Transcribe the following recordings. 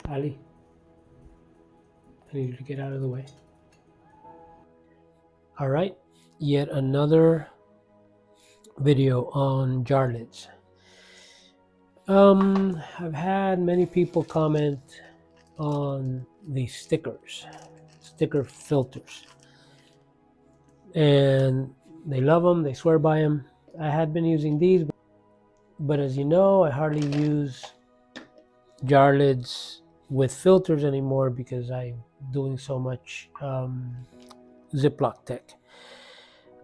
Ali, I need you to get out of the way. All right, yet another video on jar lids. I've had many people comment on the sticker filters, and they love them, they swear by them. I had been using these, but as you know, I hardly use jar lids with filters anymore because I'm doing so much Ziploc tech.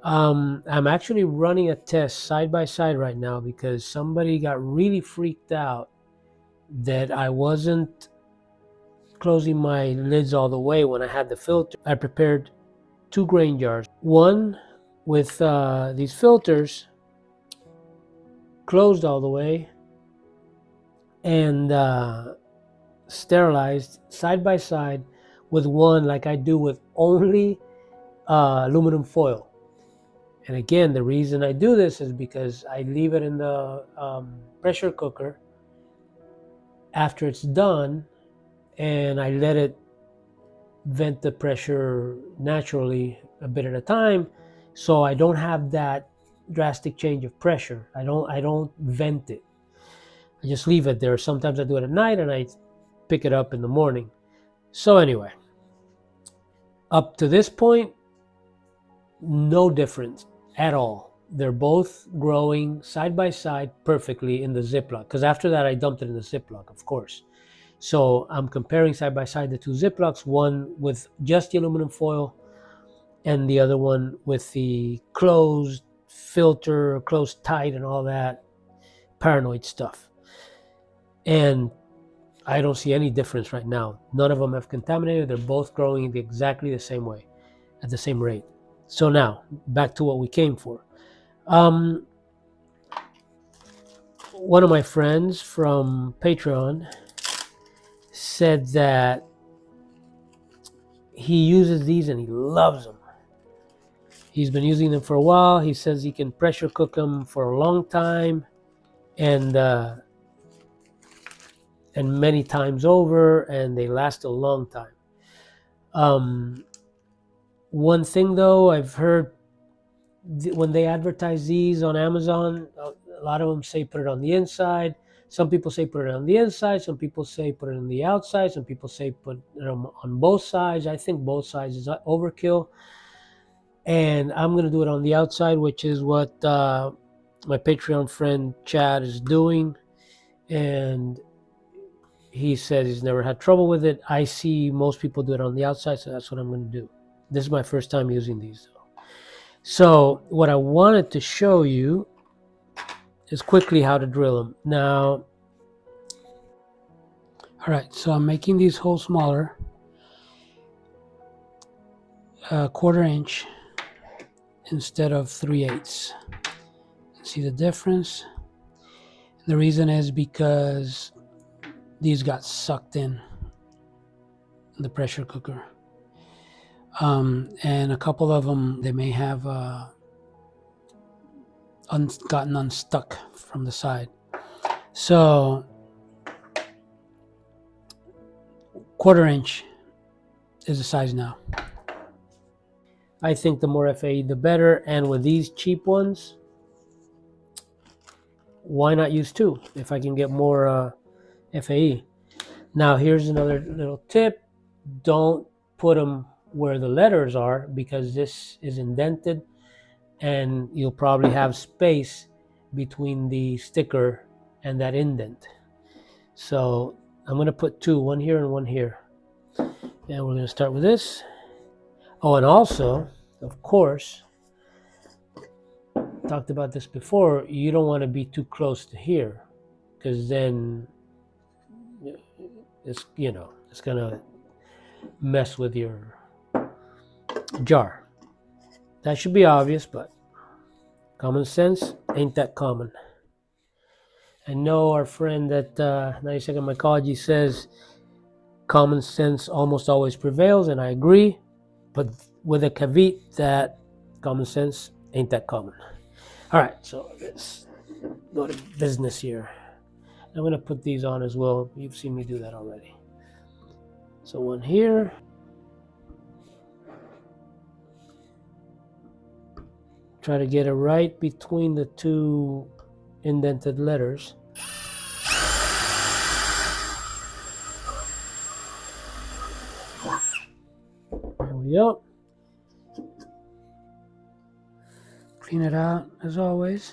I'm actually running a test side by side right now because somebody got really freaked out that I wasn't closing my lids all the way when I had the filter. I prepared 2 grain jars, one with these filters closed all the way and sterilized side by side, with one like I do with only aluminum foil. And again, the reason I do this is because I leave it in the pressure cooker after it's done, and I let it vent the pressure naturally a bit at a time, so I don't have that drastic change of pressure. I don't vent it. I just leave it there. Sometimes I do it at night and I pick it up in the morning. So anyway, up to this point, no difference at all. They're both growing side by side perfectly in the Ziploc, because after that I dumped it in the Ziploc, of course. So I'm comparing side by side the 2 Ziplocs, one with just the aluminum foil and the other one with the closed filter, closed tight and all that paranoid stuff. And I don't see any difference right now. None of them have contaminated. They're both growing exactly the same way, at the same rate. So now, back to what we came for. One of my friends from Patreon said that he uses these and he loves them. He's been using them for a while. He says he can pressure cook them for a long time and many times over, and they last a long time. One thing though, I've heard when they advertise these on Amazon, a lot of them say put it on the inside. Some people say put it on the inside. Some people say put it on the outside. Some people say put it on both sides. I think both sides is overkill. And I'm going to do it on the outside, which is what my Patreon friend Chad is doing. And he said he's never had trouble with it. I see most people do it on the outside, so that's what I'm going to do. This is my first time using these, though. So what I wanted to show you is quickly how to drill them. Now, all right, so I'm making these holes smaller, 1/4 inch instead of 3/8. See the difference? The reason is because these got sucked in the pressure cooker. And a couple of them, they may have gotten unstuck from the side. So 1/4 inch is the size now. I think the more FAE the better, and with these cheap ones, why not use 2 if I can get more FAE? Now here's another little tip. Don't put them where the letters are, because this is indented and you'll probably have space between the sticker and that indent. So I'm going to put 2, one here and one here. And we're going to start with this. Oh, and also, of course, talked about this before, you don't want to be too close to here, because then it's, it's going to mess with your jar. That should be obvious, but common sense ain't that common. I know our friend at 92nd Mycology says common sense almost always prevails, and I agree, but with a caveat that common sense ain't that common. All right, so let's go to business here. I'm going to put these on as well. You've seen me do that already. So one here. Try to get it right between the two indented letters. There we go. Clean it out as always.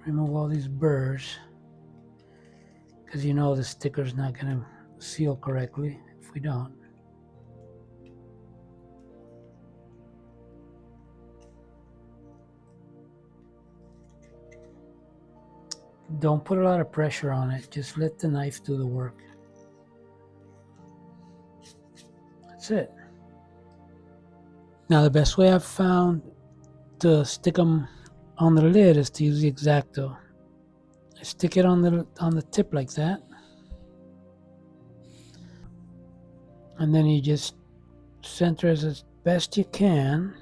Remove all these burrs, because you know the sticker's not going to seal correctly if we don't. Don't put a lot of pressure on it, just let the knife do the work. That's it. Now the best way I've found to stick them on the lid is to use the X-Acto. I stick it on the tip like that, and then you just center as best you can.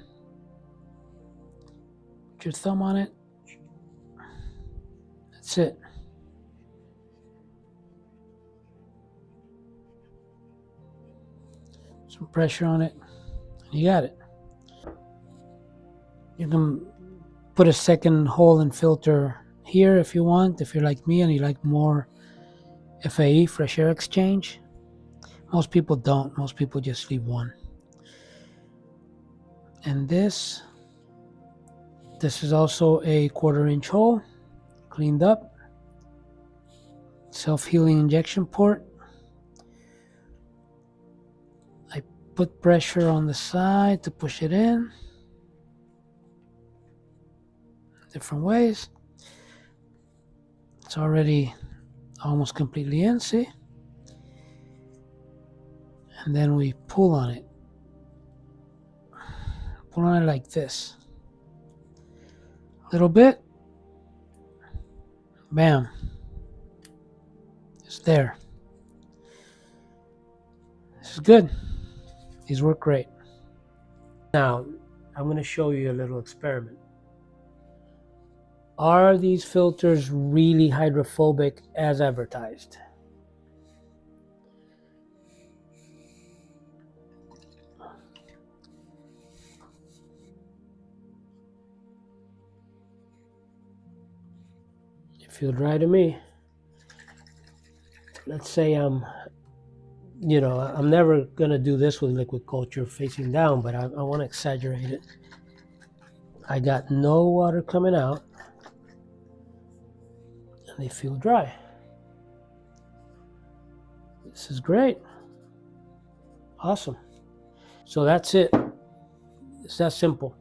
Put your thumb on it. That's it. Some pressure on it, and you got it. You can put a second hole and filter here if you want, if you're like me and you like more FAE, fresh air exchange. Most people don't. Most people just leave one. And this is also a 1/4 inch hole, cleaned up, self-healing injection port. I put pressure on the side to push it in different ways. It's already almost completely in, see? And then we pull on it. Pull on it like this. A little bit. Bam. It's there. This is good. These work great. Now, I'm going to show you a little experiment. Are these filters really hydrophobic as advertised? It feels dry to me. Let's say I'm never going to do this with liquid culture facing down, but I want to exaggerate it. I got no water coming out, and they feel dry. This is great. Awesome. So that's it. It's that simple.